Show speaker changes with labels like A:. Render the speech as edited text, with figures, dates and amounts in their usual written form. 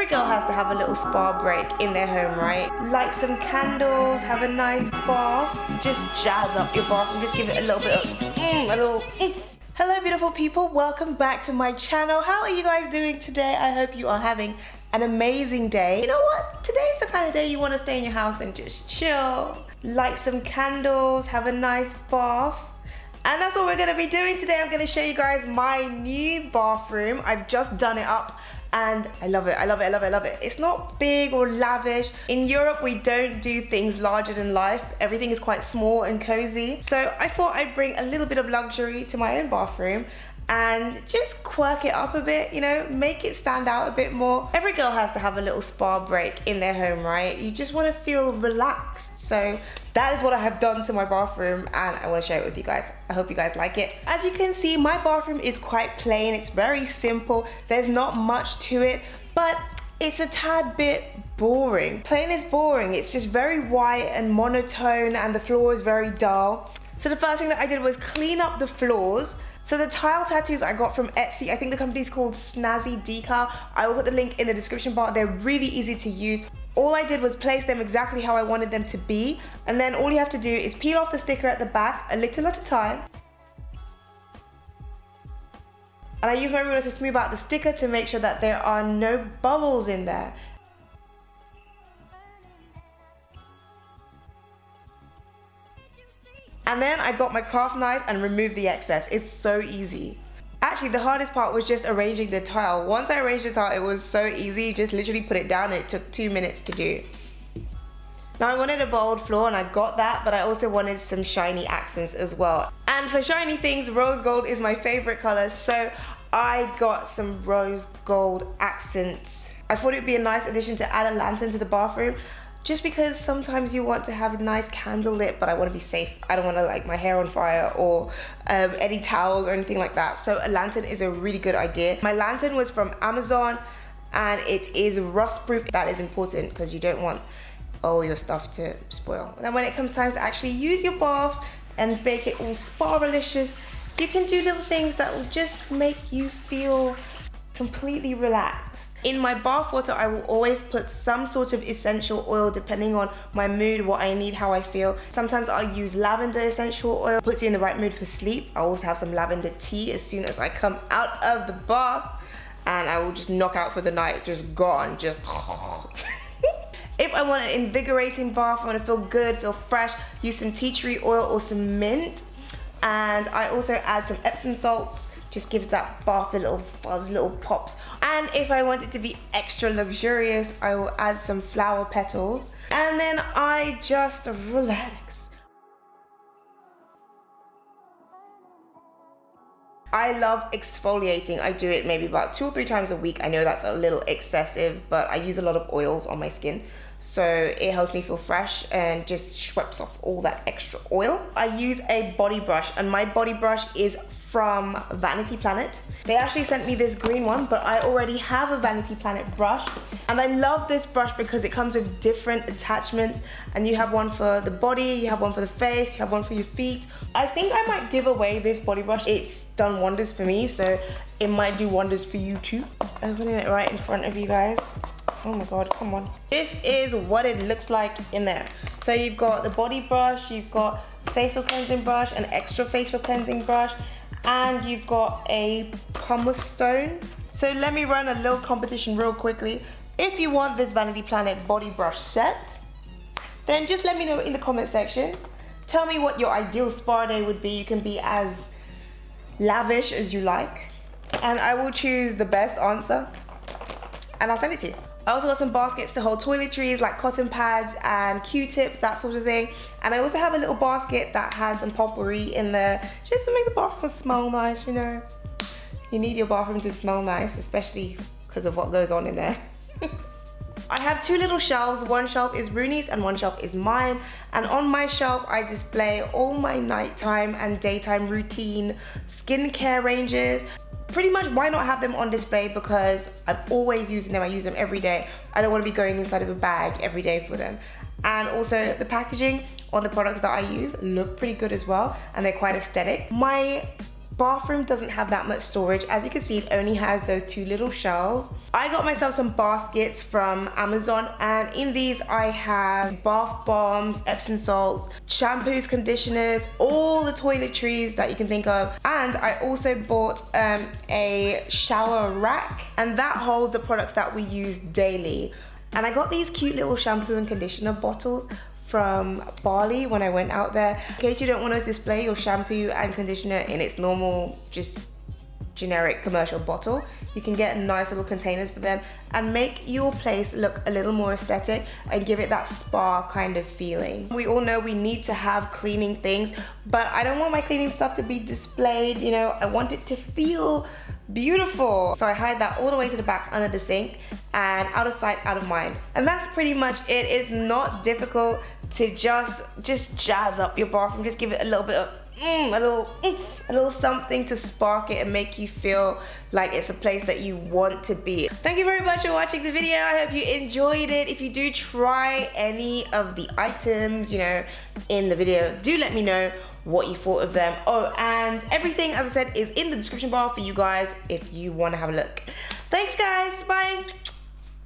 A: girl has to have a little spa break in their home, right? Light some candles, have a nice bath, just jazz up your bathroom, just give it a little bit of a little Hello beautiful people, welcome back to my channel. How are you guys doing today? I hope you are having an amazing day. You know what? Today's the kind of day you want to stay in your house and just chill, light some candles, have a nice bath. And that's what we're going to be doing today. I'm going to show you guys my new bathroom. I've just done it up and I love it. I love it. I love it. I love it. It's not big or lavish. In Europe, we don't do things larger than life. Everything is quite small and cozy. So I thought I'd bring a little bit of luxury to my own bathroom and just quirk it up a bit, you know, make it stand out a bit more. Every girl has to have a little spa break in their home, right? You just want to feel relaxed. So that is what I have done to my bathroom and I want to share it with you guys. I hope you guys like it. As you can see, my bathroom is quite plain. It's very simple. There's not much to it, but it's a tad bit boring. Plain is boring. It's just very white and monotone and the floor is very dull. So the first thing that I did was clean up the floors. So the tile tattoos I got from Etsy, I think the company is called Snazzy Decor. I will put the link in the description bar. They're really easy to use. All I did was place them exactly how I wanted them to be. And then all you have to do is peel off the sticker at the back, a little at a time. And I use my ruler to smooth out the sticker to make sure that there are no bubbles in there. And then I got my craft knife and removed the excess. It's so easy. Actually, the hardest part was just arranging the tile. Once I arranged the tile, it was so easy. Just literally put it down and it took 2 minutes to do. Now I wanted a bold floor and I got that, but I also wanted some shiny accents as well. And for shiny things, rose gold is my favorite color, so I got some rose gold accents. I thought it would be a nice addition to add a lantern to the bathroom. Just because sometimes you want to have a nice candle lit, but I want to be safe. I don't want to light my hair on fire or any towels or anything like that. So a lantern is a really good idea. My lantern was from Amazon and it is rust proof. That is important because you don't want all your stuff to spoil. And then when it comes time to actually use your bath and make it all spa-relicious, you can do little things that will just make you feel completely relaxed. In my bath water, I will always put some sort of essential oil depending on my mood, what I need, how I feel. Sometimes I'll use lavender essential oil, puts you in the right mood for sleep. I also have some lavender tea as soon as I come out of the bath and I will just knock out for the night, just gone, just If I want an invigorating bath, I want to feel good, feel fresh, use some tea tree oil or some mint. And I also add some Epsom salts. Just gives that bath a little fuzz, little pops. And if I want it to be extra luxurious, I will add some flower petals. And then I just relax. I love exfoliating. I do it maybe about 2 or 3 times a week. I know that's a little excessive, but I use a lot of oils on my skin. So it helps me feel fresh and just sweeps off all that extra oil. I use a body brush and my body brush is from Vanity Planet. They actually sent me this green one, but I already have a Vanity Planet brush. And I love this brush because it comes with different attachments and you have one for the body, you have one for the face, you have one for your feet. I think I might give away this body brush. It's done wonders for me, so it might do wonders for you too. Opening it right in front of you guys. Oh my God, come on. This is what it looks like in there. So you've got the body brush, you've got facial cleansing brush, an extra facial cleansing brush, and you've got a pumice stone. So let me run a little competition real quickly. If you want this Vanity Planet body brush set, then just let me know in the comment section. Tell me what your ideal spa day would be. You can be as lavish as you like, and I will choose the best answer and I'll send it to you. I also got some baskets to hold toiletries like cotton pads and Q-tips, that sort of thing. And I also have a little basket that has some potpourri in there just to make the bathroom smell nice, you know. You need your bathroom to smell nice, especially because of what goes on in there. I have 2 little shelves. One shelf is Rooney's and one shelf is mine. And on my shelf, I display all my nighttime and daytime routine skincare ranges. Pretty much, why not have them on display, because I'm always using them. I use them every day. I don't want to be going inside of a bag every day for them. And also the packaging on the products that I use look pretty good as well, and they're quite aesthetic. My bathroom doesn't have that much storage. As you can see, it only has those 2 little shelves. I got myself some baskets from Amazon, and in these I have bath bombs, Epsom salts, shampoos, conditioners, all the toiletries that you can think of. And I also bought a shower rack, and that holds the products that we use daily. And I got these cute little shampoo and conditioner bottles from Bali when I went out there. In case you don't want to display your shampoo and conditioner in its normal, just generic commercial bottle, you can get nice little containers for them and make your place look a little more aesthetic and give it that spa kind of feeling. We all know we need to have cleaning things, but I don't want my cleaning stuff to be displayed, you know, I want it to feel beautiful. So I hide that all the way to the back under the sink, and out of sight, out of mind. And that's pretty much it. It's not difficult to just jazz up your bathroom. Just give it a little bit of a little something to spark it and make you feel like it's a place that you want to be. Thank you very much for watching the video. I hope you enjoyed it. If you do try any of the items, you know, in the video, do let me know what you thought of them. Oh, and everything, as I said, is in the description bar for you guys if you want to have a look. Thanks guys, bye.